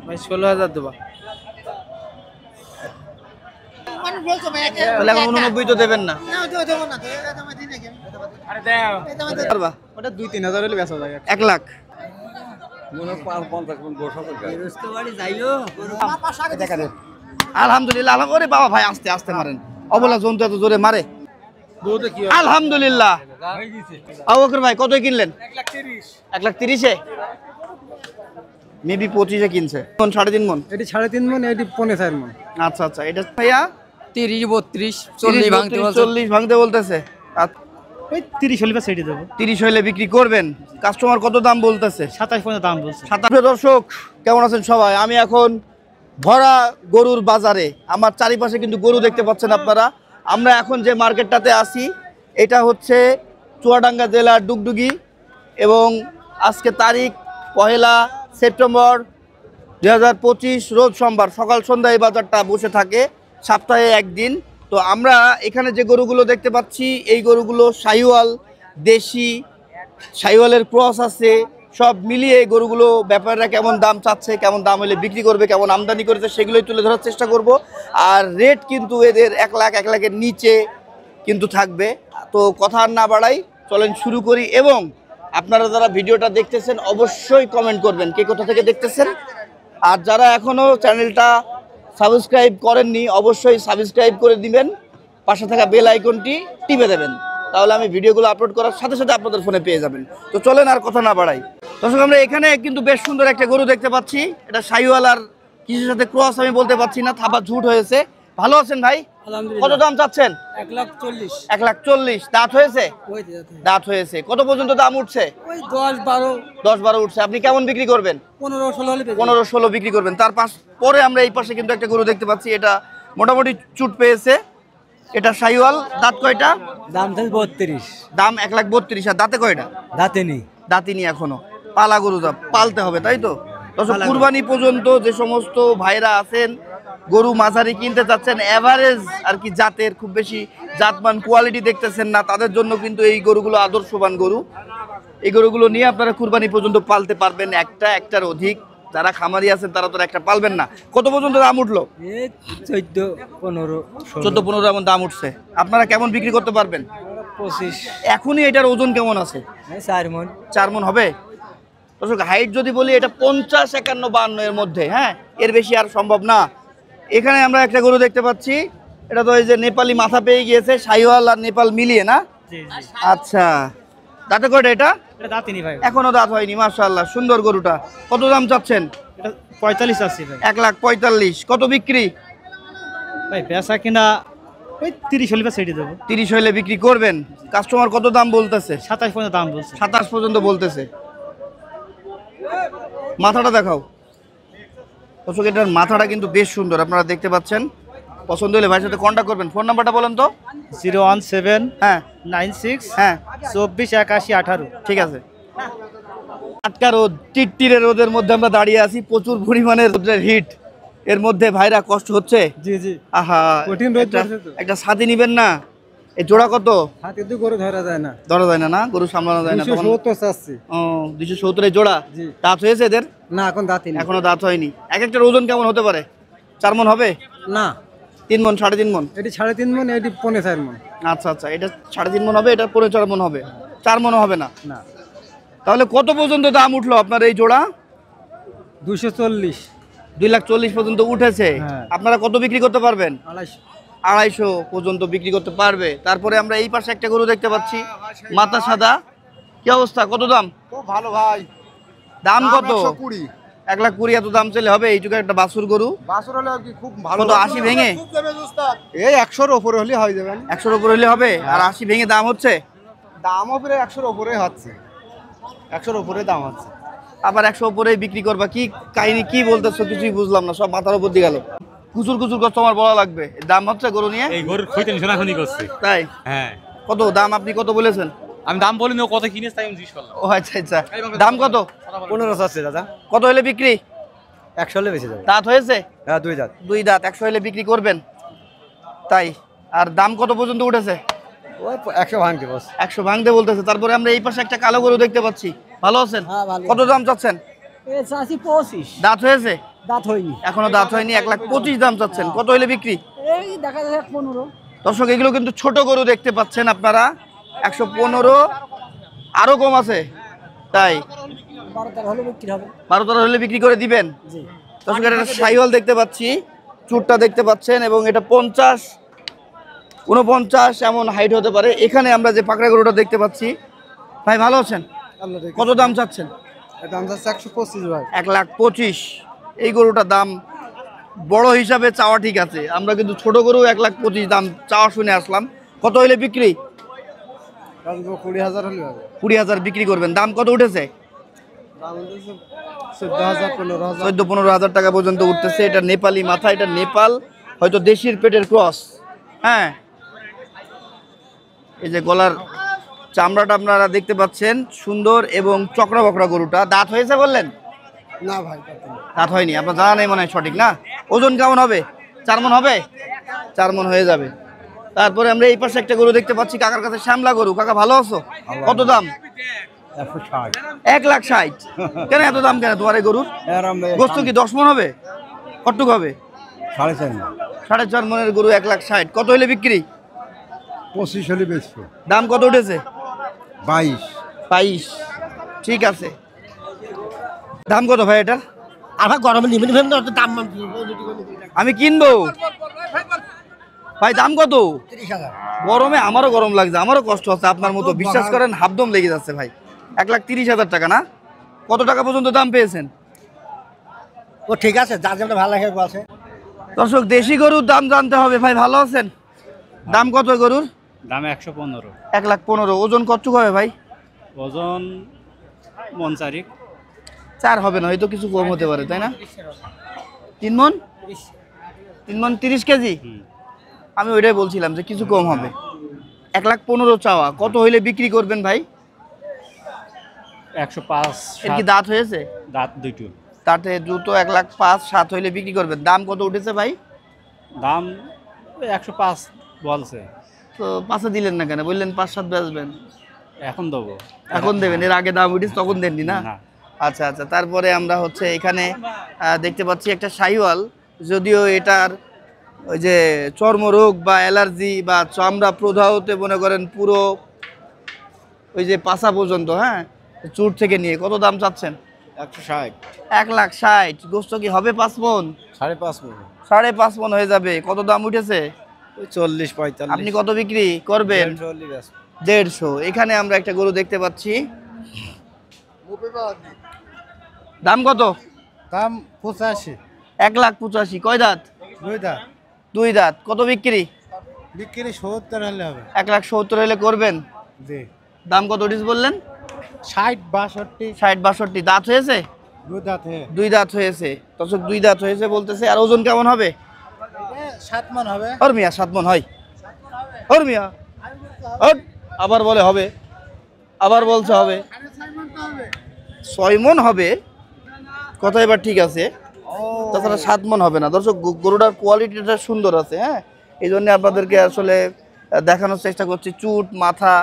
ভাই 16,000 দেবা। তাহলে এখন 89 তো দেবেন না? আরে দাও। পারবা? ওটা 2-3 হাজার হলে বেচা যায়। 1 লাখ। আলহামদুলিল্লাহ। ওরে বাবা ভাই আস্তে আস্তে মারেন, অবলা জন্তু এত জোরে মারে। আলহামদুলিল্লাহ। আবু বকর ভাই কত কিনলেন? 1,30,000-এ মেবি 25-এ কিনছে। কোন 3.5 মন? এটি 3.5 মন, এটি 4.5 মন। আচ্ছা আচ্ছা, এটা ভাইয়া 30, 32, 40 ভাঙতে বলছে। 40 ভাঙতে বলতেছে। ওই 30 হলে সেটি দেবো। 30 হইলে বিক্রি করবেন। কাস্টমার কত দাম বলতেছে? 27 পর্যন্ত দাম বলছে। 27। দর্শক কেমন আছেন সবাই? আমি এখন ভরা গরুর বাজারে, আমার চারিপাশে কিন্তু গরু দেখতে পাচ্ছেন আপনারা। আমরা এখন যে মার্কেটটাতে আছি এটা হচ্ছে চুয়াডাঙ্গা জেলার ডুগডুগি, এবং আজকে তারিখ 1 সেপ্টেম্বর 2025, রোজ সোমবার। সকাল সন্ধ্যা এই বাজারটা বসে থাকে, সপ্তাহে একদিন। তো আমরা এখানে যে গরুগুলো দেখতে পাচ্ছি এই গরুগুলো শাহিওয়াল, দেশি, শাহিওয়ালের ক্রস আছে, সব মিলিয়ে এই গরুগুলো ব্যাপারীরা কেমন দাম চাচ্ছে, কেমন দাম হলে বিক্রি করবে, কেমন আমদানি করেছে সেগুলোই তুলে ধরার চেষ্টা করব। আর রেট কিন্তু এদের 1 লাখ 1 লাখের নিচে কিন্তু থাকবে। তো কথা আর না বাড়াই, চলেন শুরু করি। এবং আপনারা যারা ভিডিওটা দেখতেছেন অবশ্যই কমেন্ট করবেন কে কোথা থেকে দেখতেছেন। আর যারা এখনও চ্যানেলটা সাবস্ক্রাইব করেননি অবশ্যই সাবস্ক্রাইব করে দিবেন, পাশে থাকা বেল আইকনটি টিপে দেবেন, তাহলে আমি ভিডিওগুলো আপলোড করার সাথে সাথে আপনাদের ফোনে পেয়ে যাবেন। তো চলেন আর কথা না বাড়াই। দর্শক আমরা এখানে কিন্তু বেশ সুন্দর একটা গরু দেখতে পাচ্ছি। এটা শাহিওয়াল আর কিছুর সাথে ক্রস আমি বলতে পারছি না, থাবা ঝুট হয়েছে। ভালো আছেন ভাই? কত দাম চাচ্ছেন? 1,40,000। 1,40,000। দাঁত হয়েছে? দাঁত হয়েছে। কত পর্যন্ত দাম উঠছে? ওই 10-12। 10-12 উঠছে। আপনি কেমন বিক্রি করবেন? 15-16 হলে 15-16 বিক্রি করবেন। তার পরে আমরা এই পাশে কিন্তু একটা গরু দেখতে পাচ্ছি, এটা মোটামুটি চুট পেয়েছে। এটা শাহিওয়াল। দাঁত কয়টা? দাম থাকে 32। দাম 1,32,000। আর দাঁতে কয়টা? দাঁতে নেই। দাঁতিনি এখনো। পালা গরু, দাম পালতে হবে তাই তো? কুরবানি পর্যন্ত যে সমস্ত ভাইরা আছেন গরু মাঝারি কিনতে চাচ্ছেন, এভারেজ আর কি জাতের, খুব বেশি জাতমান কোয়ালিটি দেখতেছেন না, তাদের জন্য কিন্তু এই গরুগুলো আদর্শবান গরু। এই গরুগুলো নিয়ে আপনারা কুরবানি পর্যন্ত পালতে পারবেন, একটার অধিক। যারা খামারি আছেন তারা তো একটা পালবেন না। কত পর্যন্ত দাম উঠলো? 14-15। 14-15 এমন দাম উঠছে। আপনারা কেমন বিক্রি করতে পারবেন? 25। এখনই এটার ওজন কেমন আছে? 4 মন। 4 মন হবে। দর্শক হাইট যদি বলি এটা 50, 51, 52 এর মধ্যে, হ্যাঁ, এর বেশি আর সম্ভব না। এখানে আমরা একটা গরু দেখতে পাচ্ছি, এটা তো ওই যে নেপালি মাথা পেয়ে গিয়েছে, শাহিওয়াল আর নেপাল মিলিয়ে না? আচ্ছা, দাঁতে কয়টা এটা? এটা দাঁতিনি ভাই। এখনো দাঁত হয়নি। মাশাআল্লাহ, সুন্দর গরুটা। কত দাম চাচ্ছেন? এটা 45 আছে ভাই। 1,45,000। কত বিক্রি? ভাই বেচা কিনা ওই 30 হলে সেটি দেবো। 30 হইলে বিক্রি করবেন। কাস্টমার কত দাম বলতেছে? 27 পর্যন্ত দাম বলছে। 27 পর্যন্ত বলতেছে। মাথাটা দেখাও দর্শক, এটার মাথাটা কিন্তু বেশ সুন্দর, আপনারা দেখতে পাচ্ছেন। পছন্দ হলে ভাইয়ের সাথে কন্ট্যাক্ট করবেন। ফোন নাম্বারটা বলেন তো। 017 হ্যাঁ 96 হ্যাঁ 24 81 18। ঠিক আছে। আটকা রোদ, টিটটিরে রোদের মধ্যে আমরা দাঁড়িয়ে আছি, প্রচুর পরিমাণে রোদের হিট। এর মধ্যে ভাইরা কষ্ট হচ্ছে। জি জি, আহা, কঠিন রোদ পড়ছে তো। একটা ছাতি নিবেন না? এই জোড়া কত? হাতে তো গরু ধরা যায় না। ধরা যায় না, না গরু সামলানো যায় না। 270 চাচ্ছি। ও 270 এর জোড়া। জি। দাঁত হয়েছে এদের? না এখন দাঁতিনি। এখনো দাঁত হয়নি। এক একটার ওজন কেমন হতে পারে? 4 মন হবে? না 3 মন, 3.5 মন। এটি 3.5 মন, এটি 4.5 মন। আচ্ছা আচ্ছা, এটা 3.5 মন হবে, এটা 4.5 মন হবে। 4 মনও হবে না। না। তাহলে কত পর্যন্ত দাম উঠলো আপনার এই জোড়া? 240। 2,40,000 পর্যন্ত উঠেছে। হ্যাঁ। আপনারা কত বিক্রি করতে পারবেন? 250। 250 পর্যন্ত বিক্রি করতে পারবে। তারপরে আমরা এই পাশে একটা গরু দেখতে পাচ্ছি, মাথা সাদা। কি অবস্থা? কত দাম? খুব ভালো ভাই। দাম কত? 120। 1,20,000 এত দাম চলে হবে? এই যুগে একটা বাছুর গরু। বাছুর হলে কি খুব ভালো। কত 80 ভেঙে? এই 100 এর উপরে হলে হয়ে যাবে। 100-র উপরে হলে হবে। আর 80 ভেঙে দাম হচ্ছে? দামও প্রায় 100 এর উপরে হচ্ছে। 100 এর উপরে দাম হচ্ছে। আবার 100 উপরেই বিক্রি করবা? কি কাহিনী, কি বলতেছো কিছুই বুঝলাম না, সব মাথার উপর দিয়ে গেল। কুচুর কুচুর করতে আমার বলা লাগবে। দাম হচ্ছে গরু নিয়ে? এই গরুর খইতেন শোনাখনি করছে। তাই? হ্যাঁ। কত দাম আপনি কত বলেছেন? আমি দাম বলিনি, ও কত কিনেছে তাই আমি জিজ্ঞেস করলাম। ও আচ্ছা আচ্ছা, দাম কত? 15 চাচ্ছে দাদা। কত হলে বিক্রি? 100 হলে বেশি যাবে। দাঁত হয়েছে? হ্যাঁ 2 দাঁত। 2 দাঁত। 100 হলে বিক্রি করবেন? তাই? আর দাম কত পর্যন্ত উঠেছে? ওই 100 ভাঙতে বস। 100 ভাঙতে বলতেছে। তারপরে আমরা এই পাশে একটা কালো গরু দেখতে পাচ্ছি। ভালো আছেন? হ্যাঁ ভালো। কত দাম চাচ্ছেন? এ চাষি 25। দাঁত হয়েছে? দাঁত হয়নি। এখনো দাঁত হয়নি, 1,25,000 দাম চাচ্ছেন। কত হইলে বিক্রি? এই দেখা যাচ্ছে 15। দর্শক এগুলো কিন্তু ছোট গরু দেখতে পাচ্ছেন আপনারা, 115, আরো কম আছে তাই? 12 হলে বিক্রি হবে। 12 হলে বিক্রি করে দিবেন। জি। দর্শক এটা সাইওয়াল দেখতে পাচ্ছি, চুটটা দেখতে পাচ্ছেন, এবং এটা 50, 49 এমন হাইট হতে পারে। এখানে আমরা যে পাকড়া গরুটা দেখতে পাচ্ছি, ভাই ভালো আছেন? কত দাম চাচ্ছেন? দাম যাচ্ছে 125 ভাই। 1,25,000। এই গরুটার দাম বড় হিসাবে চাওয়া ঠিক আছে, আমরা কিন্তু ছোট গরু 1,25,000 দাম চাওয়া শুনে আসলাম। কত হইলে বিক্রি? 20,000 হলে হবে। 20,000 বিক্রি করবেন। দাম কত উঠেছে? দাম হচ্ছে 14,000 15,000। 14-15,000 টাকা পর্যন্ত উঠতেছে। এটা নেপালি মাথা, এটা নেপাল, হয়তো দেশির পেটের ক্রস। হ্যাঁ, এই যে গলার চামড়াটা আপনারা দেখতে পাচ্ছেন, সুন্দর এবং চক্রা বকরা গরুটা। দাঁত হয়েছে বললেন? না ভাই দাঁত হয়নি, আপনার জানা নেই মনে হয়, সঠিক না? ওজন কেমন হবে? 4 মণ হবে? 4 মণ হয়ে যাবে। তারপরে আমরা এই পাশে একটা গরু দেখতে পাচ্ছি, কাকার কাছে শ্যামলা গরু। কাকা ভালো আছো? কত দাম? 160। 1,60,000। কেন এত দাম কেন তোমার এই গরুর? গোস্ত কি 10 মণ হবে? কতটুকু হবে? 4.5। 4.5 মণের গরু 1,60,000। কত হলে বিক্রি? 25 হলে বেচবো। দাম কত উঠেছে? 22। 22। ঠিক আছে। দাম কত ভাই এটার? আর ভাই গরমে নিবেন ফেন তো দাম আমি কিনবো ভাই। দাম কত? 30,000। গরমে আমারও গরম লাগছে, আমারও কষ্ট হচ্ছে আপনার মতো। বিশ্বাস করেন, হাফদম লেগে যাচ্ছে ভাই। 1,30,000 টাকা না? কত টাকা পর্যন্ত দাম পেয়েছেন? ও ঠিক আছে, যা যেটা ভালো লাগে বলছে। দর্শক দেশি গরুর দাম জানতে হবে। ভাই ভালো আছেন? দাম কত গরুর? দাম 115। 1,15,000। ওজন কতটুকু হবে ভাই? ওজন মন চারিক। 4 হবে না, হয়তো কিছু কম হতে পারে, তাই না? 3 মণ? 3 মণ 30 কেজি? আমি ওইটাই বলছিলাম যে কিছু কম হবে। 1,15,000 চাওয়া। কত হইলে বিক্রি করবেন ভাই? 105। এর কি দাঁত হয়েছে? দাঁত দুটো। তাতে দ্রুত 1,05,000 হইলে বিক্রি করবেন। দাম কত উঠেছে ভাই? দাম 105 বলছে। তো 5-এ দিলেন না কেন? বললেন 5-7 বেচবেন। এখন দেবো। এখন দেবেন? এর আগে দাম উঠেছে তখন দেননি না? না। আচ্ছা আচ্ছা। তারপরে আমরা হচ্ছে এখানে দেখতে পাচ্ছি একটা শাহিওয়াল, যদিও এটার ওই যে চর্মরোগ বা অ্যালার্জি বা চামড়া প্রদাহতে মনে করেন পুরো ওই যে পাছা পর্যন্ত, হ্যাঁ, চুট থেকে নিয়ে। কত দাম চাচ্ছেন? 160। 1,60,000। গোস্ত কি হবে 5 মণ? 5.5 মণ। 5.5 মণ হয়ে যাবে। কত দাম উঠেছে? 40 45। আপনি কত বিক্রি করবেন? 150। এখানে আমরা একটা গরু দেখতে পাচ্ছি। দাম কত? দাম 85। 1,85,000। কয় দাঁত? 2 দাঁত। 2 দাঁত। কত বিক্রি? বিক্রি 70 হলে হবে। 1,70,000 হলে করবেন? জি। দাম কত উঠিস বললেন? 60 62। 60-62। দাঁত হয়েছে? 2 দাঁত হে। 2 দাঁত হয়েছে। দর্শক 2 দাঁত হয়েছে বলতেছে। আর ওজন কেমন হবে? 7 মণ হবে। ওর মিয়া 7 মণ হয়? ওর মিয়া আবার বলে হবে, আবার বলছে হবে 6 মণ হবে। কথা এবার ঠিক আছে। তাছাড়া 7 মণ হবে না। দর্শক গরুটার কোয়ালিটিটা সুন্দর আছে, হ্যাঁ, এই জন্য আপনাদেরকে আসলে দেখানোর চেষ্টা করছি। চুট, মাথা,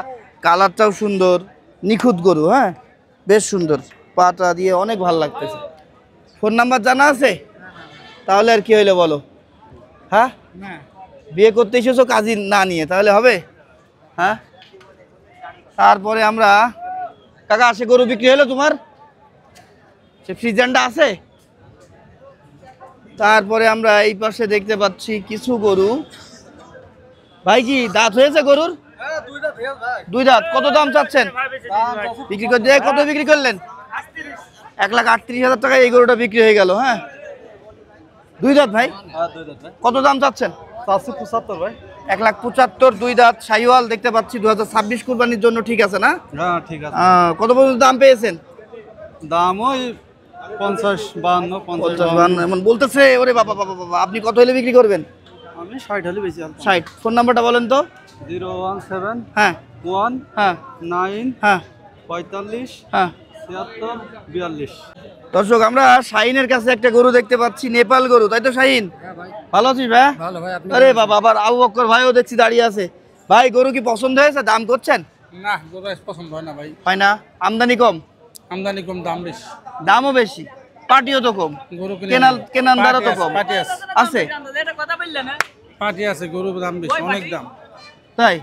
কালারটাও সুন্দর, নিখুঁত গরু, হ্যাঁ, বেশ সুন্দর। পাটা দিয়ে অনেক ভালো লাগতেছে। ফোন নাম্বার জানা আছে? তাহলে আর কি হইলো বলো? হ্যাঁ, বিয়ে করতে এসেছো কাজী না নিয়ে, তাহলে হবে? হ্যাঁ। তারপরে আমরা, কাকা সে গরু বিক্রি হলো তোমার? সে ফ্রিজেন্ডা আছে? তারপরে আমরা এই পাশে দেখতে পাচ্ছি কিছু গরু। ভাই কি দাঁত হয়েছে গরুর? 2 দাঁত। কত দাম চাচ্ছেন বিক্রি করতে? কত বিক্রি করলেন? 1,38,000 টাকা এই গরুটা বিক্রি হয়ে গেল। হ্যাঁ, 2 দাঁত ভাই। কত দাম চাচ্ছেন? 475 ভাই। 1,75,000। 2 দাঁত শাহিওয়াল দেখতে পাচ্ছি। 2026 কুরবানির জন্য ঠিক আছে না? হ্যাঁ ঠিক আছে। কত পর্যন্ত দাম পেয়েছেন? দাম ওই 50 52 50 এমন বলতেছে। ওরে বাবা বাবা বাবা, আপনি কত হলে বিক্রি করবেন? আমি 60 হলে বেশি 60। ফোন নাম্বারটা বলেন তো। 017 হ্যাঁ 1 হ্যাঁ 9 হ্যাঁ 45 হ্যাঁ। 76 42। দর্শক আমরা শাহিনের কাছে একটা গরু দেখতে পাচ্ছি, নেপাল গরু, তাই তো শাহিন? ভালো আছিস ভাই? ভালো ভাই। আপনি? আরে বাবা, আবার আবু বক্কর ভাইও দেখছি দাঁড়িয়ে আছে। ভাই গরু কি পছন্দ হয়েছে? দাম করছেন? না গরু পছন্দ হয় না ভাই। হয় না? আমদানি কম? আমদানি কম, দাম বেশি। দামও বেশি। পাটিও তো কম, গরু কিনে কেনান দ্বারা তো কম পাটি আছে আছে, পাটি আছে গরুর দাম বেশি অনেক দাম তাই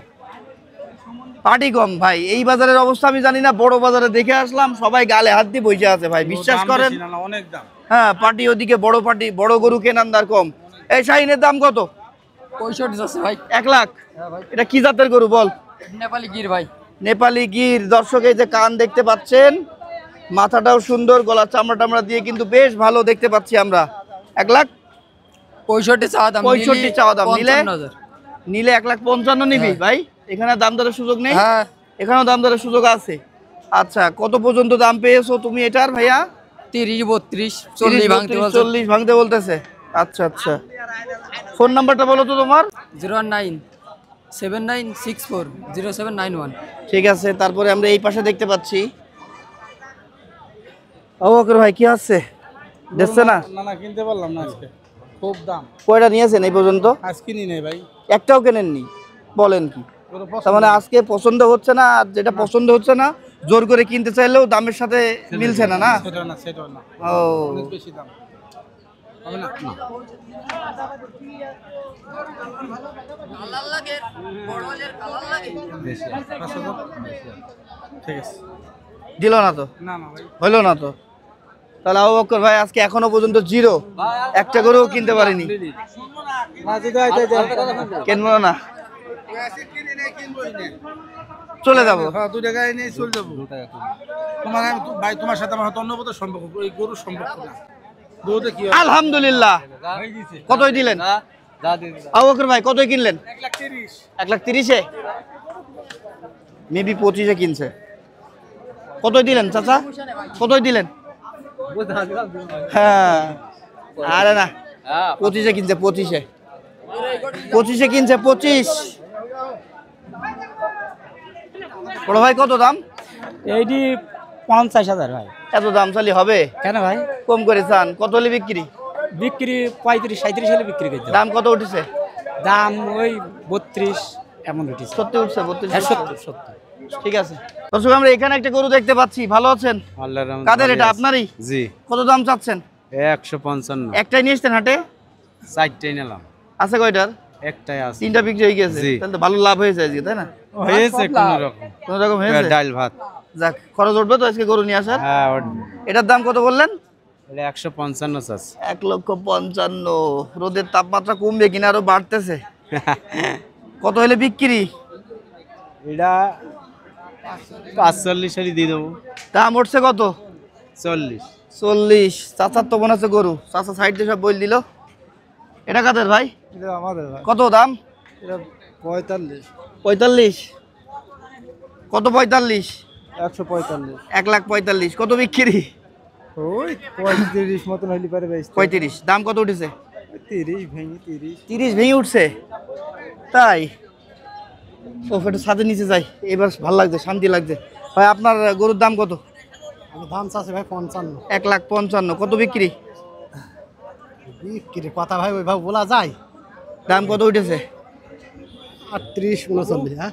পাটি কম ভাই। এই বাজারের অবস্থা আমি জানি না, বড় বাজারে দেখে আসলাম সবাই গালে হাত দিয়ে বসে আছে ভাই, বিশ্বাস দাম করেন। বেশি না, না, অনেক দাম হ্যাঁ পাটি ওদিকে বড় পাটি, বড় গরু কেনান দার কম। এই শাহিনের দাম কত? 65 আছে ভাই। 1 লাখ। এটা কি জাতের গরু বল? নেপালি গির ভাই। নেপালি গির। দর্শক এই যে কান দেখতে পাচ্ছেন, মাথাটাও সুন্দর, গলা চামড়া টামড়া দিয়ে কিন্তু বেশ ভালো দেখতে পাচ্ছি আমরা। 1 লাখ 65 চাওয়া দাম। 65 চাওয়া দাম, নিলে 55,000 নিলে 1,55,000 নিবি ভাই? এখানে দাম দরের সুযোগ নেই? হ্যাঁ এখানেও দাম দরের সুযোগ আছে। আচ্ছা কত পর্যন্ত দাম পেয়েছো তুমি এটার ভাইয়া? 30 32 40 ভাঙতে বলছে। 40 ভাঙতে বলতেছে। আচ্ছা আচ্ছা, ফোন নাম্বারটা বলো তো তোমার। 09 7964 0791। ঠিক আছে, তারপরে আমরা এই পাশে দেখতে পাচ্ছি। অবকর ভাই কি আছে, দেখছে না? না না কিনতে পারলাম না আজকে, খুব দাম। কয়টা নিয়েছেন এই পর্যন্ত? আজকে নিয়ে নেই ভাই, একটাও কেনেননি? বলেন কি, গরু তার মানে আজকে পছন্দ হচ্ছে না, আর যেটা পছন্দ হচ্ছে না জোর করে কিনতে চাইলেও দামের সাথে মিলছে না। না সেটা না, সেটা না, ও অনেক বেশি দাম হবে না। কালার লাগে, বড় হলের কালার লাগে। 5,000 ঠিক আছে। দিল না তো, না না ভাই, হইলো না তো। তাহলে আবু বকর ভাই আজকে এখনো পর্যন্ত জিরো, একটা গরুও কিনতে পারিনি। কিনবো না, চলে যাবো। হ্যাঁ 2 টাকায় নিয়ে চলে যাবো। তোমার ভাই, তোমার সাথে আমার হয়তো অন্য কোথাও সম্পর্ক, এই গরুর সম্পর্ক না। গরুতে কি হয়? আলহামদুলিল্লাহ। কতই দিলেন আবু বকর ভাই, কতই কিনলেন? 1,30,000 1,30,000-এ মেবি 25-এ কিনছে। কতই দিলেন চাচা, কতই দিলেন? হ্যাঁ আরে না, 25-এ কিনছে, 25-এ কিনছে, 25। বড় ভাই কত দাম? এইটি 50,000 ভাই। এত দাম চালি হবে? কেন ভাই? কম করে চান, কত হলে বিক্রি? বিক্রি 35-37 হলে বিক্রি করতে হবে। দাম কত উঠেছে? দাম ওই 32 এমন উঠেছে। সত্যি উঠছে 32? হ্যাঁ 70। ঠিক আছে দর্শক, আমরা এখানে একটা গরু দেখতে পাচ্ছি, ভালো আছেন? আল্লাহর রহমতে কাদের ভালোই এটা, আছে। আপনারই? জি, কত দাম চাচ্ছেন? 155। একটাই নিয়ে এসছেন হাটে? 4টাই নিলাম, আছে কয়টার? একটাই আছে। 3টা বিক্রি হয়ে গেছে, জি। তাহলে তো ভালো লাভ হয়েছে আজকে, তাই না? হয়েছে কোন রকম, কোন রকম হয়েছে? ডাল ভাত। যাক, খরচ উঠবে তো আজকে গরু নিয়ে আসার। হ্যাঁ এটার দাম কত বললেন? এটা 155 আছে। 1,55,000। রোদের তাপমাত্রা কমবে কিনা আরো বাড়তেছে? কত হলে বিক্রি? এটা 45 এর দিয়ে দেবো। দাম উঠছে কত? 40। 40। চাচার তো মনে হচ্ছে গরু, চাচা সাইড দিয়ে সব বই দিল। এটা কাদের ভাই? এটা আমাদের ভাই, কত দাম? এটা 45। 45? কত 45? 145। 1,45,000। কত বিক্রি? ওই 35 মতন হইলে পারে ভাই। 35। দাম কত উঠেছে? 30 ভেঙে 30। 30 ভেঙে উঠছে, তাই? ও একটু ছাদের নিচে যাই, এবার ভালো লাগছে, শান্তি লাগছে। ভাই আপনার গরুর দাম কত? আমি দাম চাচ্ছি ভাই 55। 1,55,000। কত বিক্রি? বিক্রি কথা ভাই ওইভাবে বলা যায়। দাম কত উঠেছে? 38 39। হ্যাঁ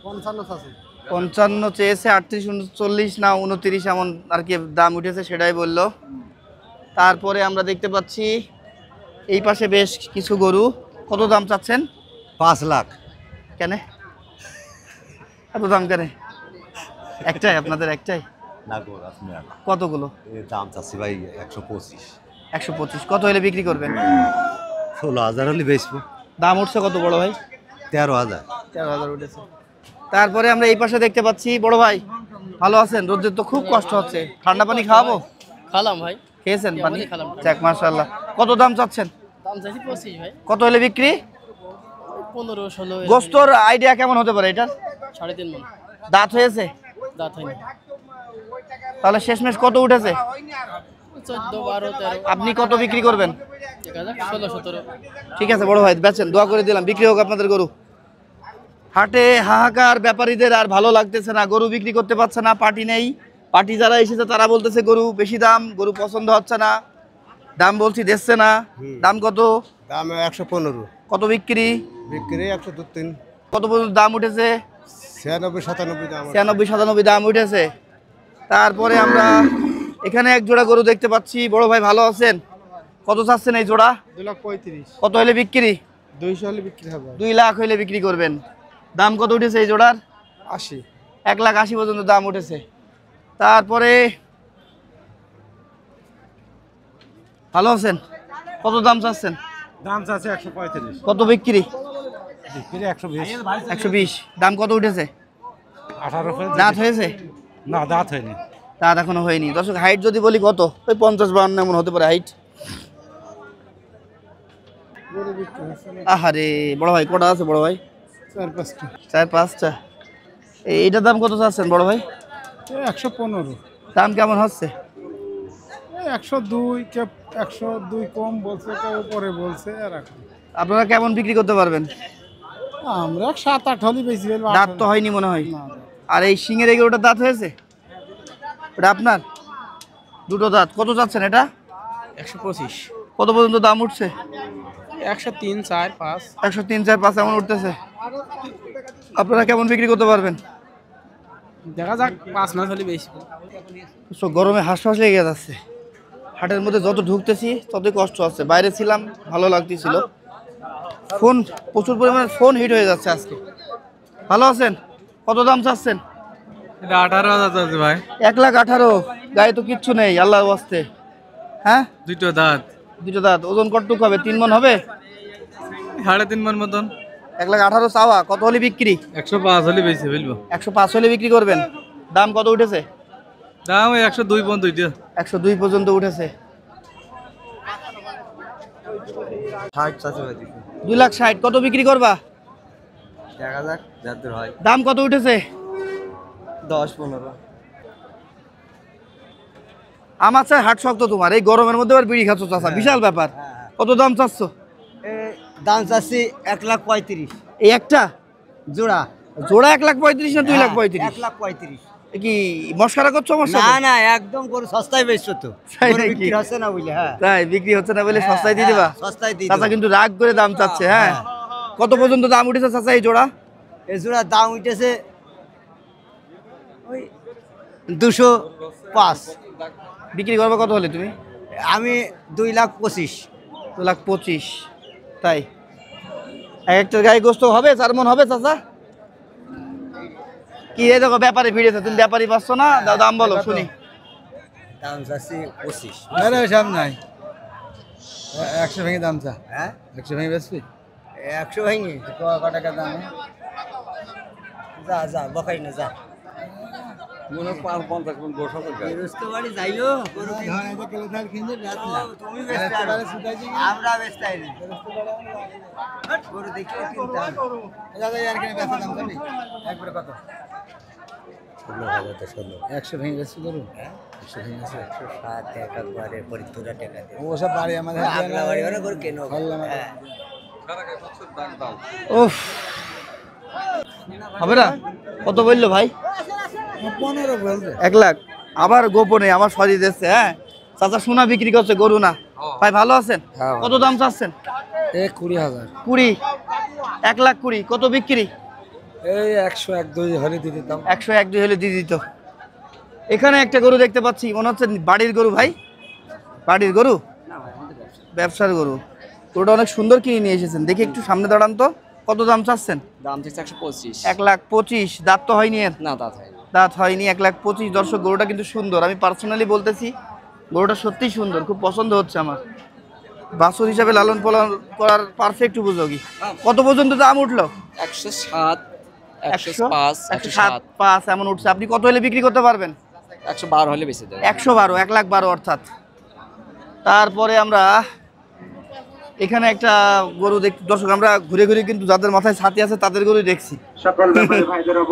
55 আছে। 55 চেয়েছে, 38 39 না 29 এমন আর কি দাম উঠেছে, সেটাই বললো। তারপরে আমরা দেখতে পাচ্ছি এই পাশে বেশ কিছু গরু। কত দাম চাচ্ছেন? 5 লাখ। কেন এত দাম কেন? একটাই আপনাদের, একটাই? না গো আপনি কতগুলো? এর দাম চাচ্ছি ভাই 125। 125। কত হলে বিক্রি করবেন? 16,000 হলে বেচবো। দাম উঠছে কত বড় ভাই? 13,000। 13,000 উঠেছে। তারপরে আমরা এই পাশে দেখতে পাচ্ছি, বড় ভাই ভালো আছেন? রোদের তো খুব কষ্ট হচ্ছে, ঠান্ডা পানি খাওয়াবো? খালাম ভাই। খেয়েছেন পানি? খেলাম। যাক মাশাআল্লাহ। কত দাম চাচ্ছেন? দাম চাইছি 25 ভাই। কত হলে বিক্রি? 15 16 গোস্তর আইডিয়া কেমন হতে পারে এটার? 3.5 মণ। দাঁত হয়েছে? দাঁত হয়নি। তাহলে শেষমেশ কত উঠেছে? 14 12 13। আপনি কত বিক্রি করবেন? 16 17। ঠিক আছে বড় ভাই, বেচেন, দোয়া করে দিলাম, বিক্রি হোক আপনাদের গরু। হাটে হাহাকার, ব্যাপারীদের আর ভালো লাগতেছে না, গরু বিক্রি করতে পারছে না, পার্টি নেই। পার্টি যারা এসেছে তারা বলতেছে গরু বেশি দাম, গরু পছন্দ হচ্ছে না, দাম বলছি দিচ্ছে না। দাম কত? দাম 115। কত বিক্রি? বিক্রি 102 3। কত পর্যন্ত দাম উঠেছে? 96 97 দাম। 96 97 দাম উঠেছে। তারপরে আমরা এখানে এক জোড়া গরু দেখতে পাচ্ছি, বড় ভাই ভালো আছেন? কত চাচ্ছেন এই জোড়া? 2,35,000। কত হলে বিক্রি? 200 হলে বিক্রি হবে। 2 লাখ হইলে বিক্রি করবেন। দাম কত উঠেছে এই জোড়ার? 80। 1,80,000 পর্যন্ত দাম উঠেছে। তারপরে ভালো আছেন? কত দাম চাচ্ছেন? দাম আছে 135। কত বিক্রি? বিক্রি 120। 120। দাম কত উঠেছে? 18 করে। দাঁত হয়েছে? না, দাঁত হয়নি। দাঁত এখনো হয়নি। দর্শক হাইট যদি বলি কত? ওই 50-52 এমন হতে পারে হাইট। আহারে বড় ভাই কটা আছে বড় ভাই? 4-5টা। 4-5টা। এইটার দাম কত চাচ্ছেন বড় ভাই? 115। দাম কেমন হচ্ছে? 102, কেউ 102 কম বলছে, কেউ উপরে বলছে এরকম। আপনারা কেমন বিক্রি করতে পারবেন? আমরা 7-8 হলে বেশি ফেলবো। দাঁত তো হয়নি মনে হয়। না, আর এই সিংয়ের এগুলোটার দাঁত হয়েছে? এটা আপনার? দুটো দাঁত। কত চাচ্ছেন এটা? 125, কত পর্যন্ত দাম উঠছে? 103, 4, 5। 103, 4, 5 এমন উঠতেছে। আপনারা কেমন বিক্রি করতে পারবেন? দেখা যাক 5 মাস হলে বেশি। তো গরমে হাঁসফাঁস লেগে যাচ্ছে। হাটের মধ্যে যত ঢুকতেছি ততই কষ্ট হচ্ছে। বাইরে ছিলাম, ভালো লাগতেছিল। ফোন প্রচুর পরিমাণে ফোন হিট হয়ে যাচ্ছে আজকে। ভালো আছেন? কত দাম চাচ্ছেন? এটা 18,000 আছে ভাই। 1,18,000। গায়ে তো কিচ্ছু নেই আল্লাহর ওয়াস্তে। হ্যাঁ, দুটো দাঁত, দুটো দাঁত। ওজন কতটুকু হবে? 3 মণ হবে? 3.5 মণ মতন। 1,18,000 চাওয়া। কত হলে বিক্রি? 105 হলে বেশি ফেলবো। 105 হলে বিক্রি করবেন। দাম কত উঠেছে? দাম ওই 102 পর্যন্ত দুইটা। 102 পর্যন্ত উঠেছে। 2,60,000। কত বিক্রি করবা? 1000 যাদের হয় দাম কত উঠেছে? 10-15। আমার চাই হাট শক্ত তোমার। এই গরমের মধ্যে আবার বিড়ি খাচ্ছ চাচা, বিশাল ব্যাপার। কত দাম চাচ্ছ? দাম চাচ্ছি 1,35,000 এই একটা জোড়া। জোড়া 1,35,000 না 2,35,000? 1,35,000। কি মস্কারা করছো আমার না সাথে? না, একদম গরু সস্তায় বেচছো তো। তাই গরু নাকি? বিক্রি হচ্ছে না বুঝলে? হ্যাঁ, তাই বিক্রি হচ্ছে না বলে হ্যাঁ, সস্তায় দিয়ে হ্যাঁ, দিবা? সস্তায় দিয়ে চাচা দেবো। কিন্তু রাগ করে দাম চাচ্ছে। হ্যাঁ, কত পর্যন্ত দাম উঠেছে চাচা এই জোড়া? এই জোড়ার দাম উঠেছে ওই 205। বিক্রি করবে কত হলে তুমি? আমি 2,25,000। 2,25,000। তাই এক একটা গায়ে গোস্ত হবে 4 মণ হবে চাচা? কি এই দেখো ব্যাপারে ভিড়েছে, তুমি ব্যাপারই পাচ্ছ না। দাম বলো শুনি। দাম চাচ্ছি 25। আরে সব নাই। 100 ভেঙে দাম চা। হ্যাঁ, 100 ভেঙে বেচবি? 100 ভেঙে কত টাকা দাম? যা যা বকাই না, যা। বেরোজতো বাড়ি যাইও, গরু কিনতে। তুমি বেচতে পারো। আমরা বেচতে আইনি। গরু দেখে কিনতে হবে। একবারে কত? 100 ভেঙে বেচবি গরু? 100 ভেঙে বেচবি? 107 একবারে পরিতুরা টাকা দিয়ে। ওসব বাড়ি আমাদের আপনার বাড়ি মানে গরু কেন? হ্যাঁ। উফ, হবে না? কত বললো ভাই? 15 বলছে। 1 লাখ। আবার গোপনে আমার সরি দিচ্ছে। হ্যাঁ, চাচা সোনা বিক্রি করছে, গরু না। ভাই ভালো আছেন? কত দাম চাচ্ছেন? 20,000। 20। 1,20,000। কত বিক্রি? এই 101-2 হলে দিয়ে দিতাম। 101-2 হলে দিয়ে দিত। এখানে একটা গরু দেখতে পাচ্ছি, মনে হচ্ছে বাড়ির গরু ভাই। বাড়ির গরু? ব্যবসার গরু। গরুটা অনেক সুন্দর কিনে নিয়ে এসেছেন। দেখি একটু সামনে দাঁড়ান তো। কত দাম চাচ্ছেন? দাম চাইছে 125। 1,25,000। দাঁত তো হয়নি এর? না, দাঁত হয়। দাঁত হয়নি। 1,25,000। দর্শক গরুটা কিন্তু সুন্দর, আমি পার্সোনালি বলতেছি গরুটা সত্যিই সুন্দর, খুব পছন্দ হচ্ছে আমার। বাছুর হিসাবে লালন পালন করার পারফেক্ট উপযোগী। কত পর্যন্ত দাম উঠলো? 107, 105, 107, 105 এমন উঠছে। আপনি কত হলে বিক্রি করতে পারবেন? 112 হলে বেশি দেয়। 112, 1,12,000 অর্থাৎ। তারপরে আমরা এখানে একটা গরু দেখতে, দর্শক আমরা ঘুরে ঘুরে কিন্তু যাদের মাথায় ছাতি আছে তাদের গরুই দেখছি।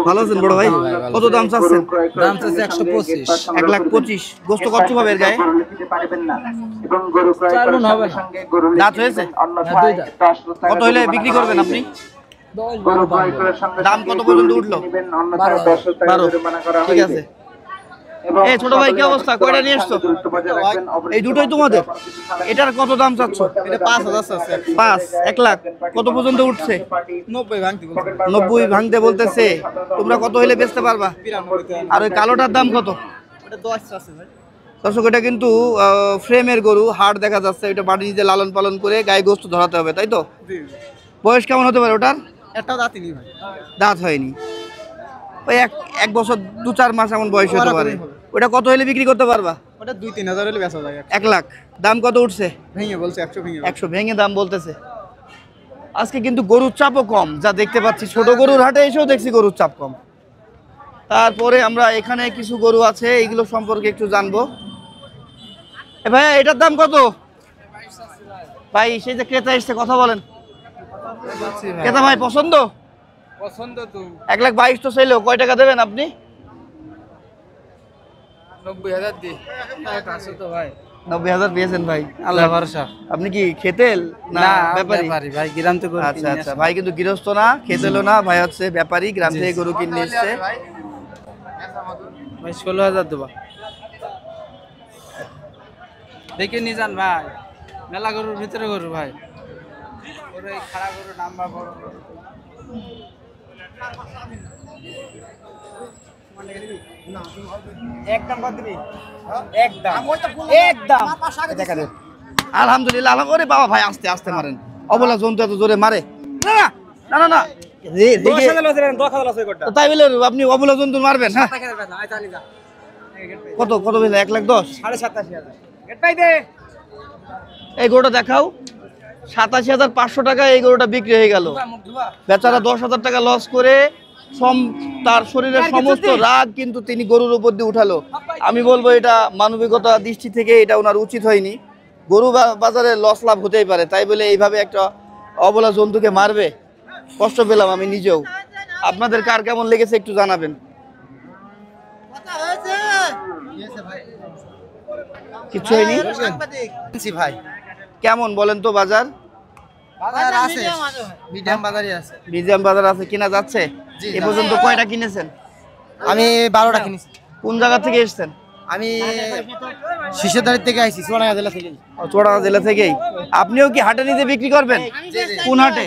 ভালো আছেন বড় ভাই? কত দাম চাচ্ছেন? দাম চাচ্ছে 125। 1,25,000। গোস্ত কত হবে এর গায়ে? 4 মণ হবে। দাঁত হয়েছে? কত হলে বিক্রি করবেন আপনি? দাম কত পর্যন্ত উঠলো? 12। ঠিক আছে। এই ছোট ভাই কি অবস্থা? কয়টা নিয়ে এসছো? এই দুটোই তোমাদের? এটার কত দাম চাচ্ছ? এটা 5,000 আছে। 5, 1 লাখ। কত পর্যন্ত উঠছে? 90 ভাঙতে বলছে। 90 ভাঙতে বলতেছে। তোমরা কত হইলে বেচতে পারবা? আর ওই কালোটার দাম কত? এটা 10 আছে ভাই। দর্শক এটা কিন্তু ফ্রেমের গরু, হাড় দেখা যাচ্ছে, এটা বাড়ি নিজে লালন পালন করে গায়ে গোস্ত ধরাতে হবে, তাই তো? বয়স কেমন হতে পারে ওটার? একটাও দাঁতই নেই ভাই। দাঁত হয়নি, ওই এক বছর 2-4 মাস এমন বয়স হতে পারে। ওটা কত হলে বিক্রি করতে পারবা? ওটা 2-3 হাজার হলে বেচা যায়। 1 লাখ। দাম কত উঠছে? ভেঙে বলছে 100 ভেঙে। 100 ভেঙে দাম বলতেছে। আজকে কিন্তু গরুর চাপও কম, যা দেখতে পাচ্ছি। ছোট গরুর হাটে এসেও দেখছি গরুর চাপ কম। তারপরে আমরা এখানে কিছু গরু আছে, এইগুলো সম্পর্কে একটু জানবো। ভাইয়া এটার দাম কত? ভাই সেই যে ক্রেতা এসছে, কথা বলেন। ক্রেতা ভাই পছন্দ? পছন্দ তো 1,22,000 তো চাইলেও কয় টাকা দেবেন আপনি? 90,000 দি। আছে তো ভাই। 90,000 পেয়েছেন ভাই, আল্লাহ ভরসা। আপনি কি খেতেল না ব্যাপারী? ব্যাপারী ভাই, গ্রাম থেকে গরু আচ্ছা আচ্ছা, ভাই কিন্তু গৃহস্থ না, খেতেলও না, ভাই হচ্ছে ব্যাপারী, গ্রাম থেকে গরু কিনে এসছে। ভাই 16,000 দেবা। দেখে নি যান ভাই, মেলা গরুর ভিতরে গরু ভাই। ওরে খাড়া গরু, নাম্বার বড় গরু। একদম বাদরি, একদম একদম দেখা দে। আলহামদুলিল্লাহ, ওরে বাবা ভাই আস্তে আস্তে মারেন, অবলা জন্তু এত জোরে মারে না না না না। তো তাই বলে আপনি অবলা জন্তু মারবেন? হ্যাঁ, কত কত বলে? 1,10,000। 87,000 এই গরুটা দেখাও। 87,500 টাকা এই গরুটা বিক্রি হয়ে গেল। বেচারা 10,000 টাকা লস করে তার শরীরের সমস্ত রাগ কিন্তু তিনি গরুর উপর দিয়ে উঠালো। আমি বলবো এটা মানবিকতা দৃষ্টি থেকে এটা ওনার উচিত হয়নি। গরু বাজারে লস লাভ হতেই পারে, তাই বলে এইভাবে একটা অবলা জন্তুকে মারবে? কষ্ট পেলাম আমি নিজেও। আপনাদের কার কেমন লেগেছে একটু জানাবেন। কিছু হয়নি ভাই। কেমন বলেন তো বাজার? বাজার আছে, মিডিয়াম বাজারই আছে। মিউজিয়াম বাজার আছে, কিনা যাচ্ছে? এ পর্যন্ত কয়টা কিনেছেন? আমি 12টা কিনেছি। কোন জায়গা থেকে এসেছেন? আমি শিশুদারি থেকে আইছি, চুয়াডাঙ্গা জেলা থেকে। চুয়াডাঙ্গা জেলা থেকেই। আপনিও কি হাটে নিজে বিক্রি করবেন? কোন হাটে?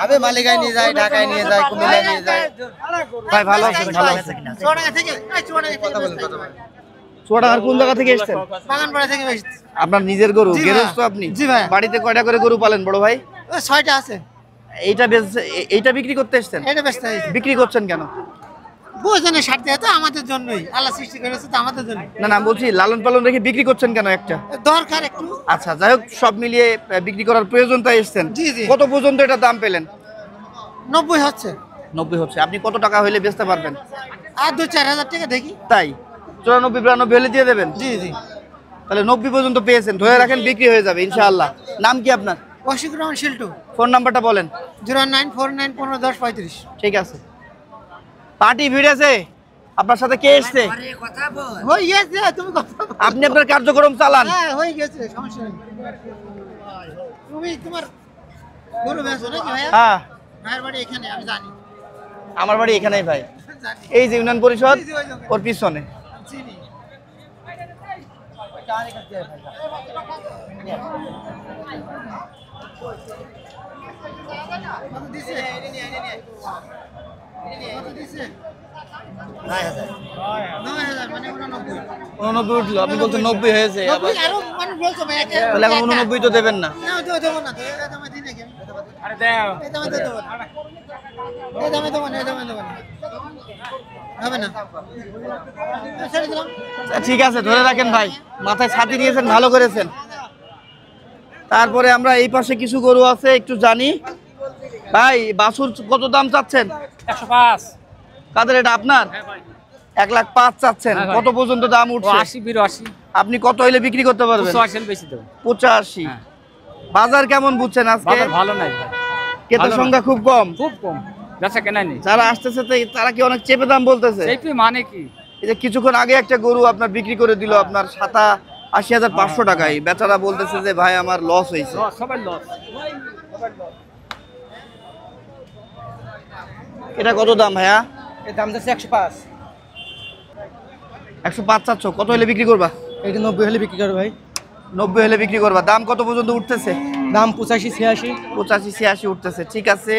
আমি মালিগায় নিয়ে যাই, ঢাকায় নিয়ে যাই, কুমিল্লায় নিয়ে যাই। ভাই ভালো আছেন? ভালো আছেন। চুয়াডাঙ্গার কোন জায়গা থেকে এসেছেন? বাগানপাড়া থেকে বেশি। আপনার নিজের গরু? গৃহস্থ আপনি? জি ভাই। বাড়িতে কয়টা করে গরু পালেন বড় ভাই? 6টা আছে। এইটা বিক্রি করতে এসেছেন? এটা ব্যস্ত হয়েছে। বিক্রি করছেন কেন? বহুজনের স্বার্থে, তো আমাদের জন্যই আল্লাহ সৃষ্টি করেছে, তো আমাদের জন্য। না না, বলছি লালন পালন রেখে বিক্রি করছেন কেন একটা? দরকার একটু। আচ্ছা, যাই হোক, সব মিলিয়ে বিক্রি করার প্রয়োজন তাই এসেছেন। জি, জি। কত পর্যন্ত এটা দাম পেলেন? 90 হচ্ছে। 90 হচ্ছে। আপনি কত টাকা হইলে বেচতে পারবেন? আর 2-4 হাজার টাকা দেখি। তাই 94-92 হলে দিয়ে দেবেন? জি জি। তাহলে 90 পর্যন্ত পেয়েছেন, ধরে রাখেন বিক্রি হয়ে যাবে ইনশাআল্লাহ। নাম কি আপনার? কৌশিক রহমান শিল্টু। ফোন নাম্বারটা বলেন। 09491510535। ঠিক আছে। পার্টি ভিড়েছে, আপনার সাথে কে এসছে? হয়ে গেছে, তুমি কথা বলো। আপনি আপনার কার্যক্রম চালান। হ্যাঁ, হয়ে গেছে, সমস্যা নেই। তুমি তোমার গরু বেচো নাকি ভাইয়া? হ্যাঁ, ভাইয়ের বাড়ি এখানে, আমি জানি। আমার বাড়ি এখানেই ভাই, জানি। এই যে ইউনিয়ন পরিষদ, জি, জি, ওই যে। ওর পিছনে। চিনি। কত দিছে? কত দিছে? 9,000 মানে 89। 89 উঠলো, আপনি বলছেন 90 হয়েছে। আবার আরো মানুষ বলছো ভাই, তাহলে এখন 89 তো দেবেন না? না, দেবো না তো, এই দামে দিই নাকি আমি? আরে দাও, এই দামে তো দেবো না। এই দামে দেবো না, এই দামে দেবো না। হবে না, ছেড়ে দিলাম। ঠিক আছে, ধরে রাখেন ভাই, মাথায় ছাতি নিয়েছেন, ভালো করেছেন। তারপরে আমরা এই পাশে কিছু গরু আছে, একটু জানি। ভাই বাছুর কত দাম চাচ্ছেন? 105। কাদের এটা? আপনার? 1,05,000 চাচ্ছেন। কত পর্যন্ত দাম উঠছে? 80-82 আপনি কত হইলে বিক্রি করতে পারবেন? 85 বেশি দেব। 85। বাজার কেমন বুঝছেন আজকে? বাজার ভালো নাই ভাই, ক্রেতার সংখ্যা খুব কম। খুব কম, বেচা কেনা নেই। যারা আসতেছে তারা কি অনেক চেপে দাম বলতেছে? এইটি মানে কি? এই যে কিছুক্ষণ আগে একটা গরু আপনার বিক্রি করে দিল আপনার 87,500 টাকায়, বেচারা বলতেছে যে ভাই আমার লস হয়েছে। সবাই লস। এটা কত দাম ভাইয়া? এর দাম যাচ্ছে 105। 105 চাচ্ছ, কত হলে বিক্রি করবা? এটা 90 হলে বিক্রি করবে ভাই। 90 হলে বিক্রি করবা। দাম কত পর্যন্ত উঠতেছে? দাম 85-86। 85-86 উঠতেছে। ঠিক আছে।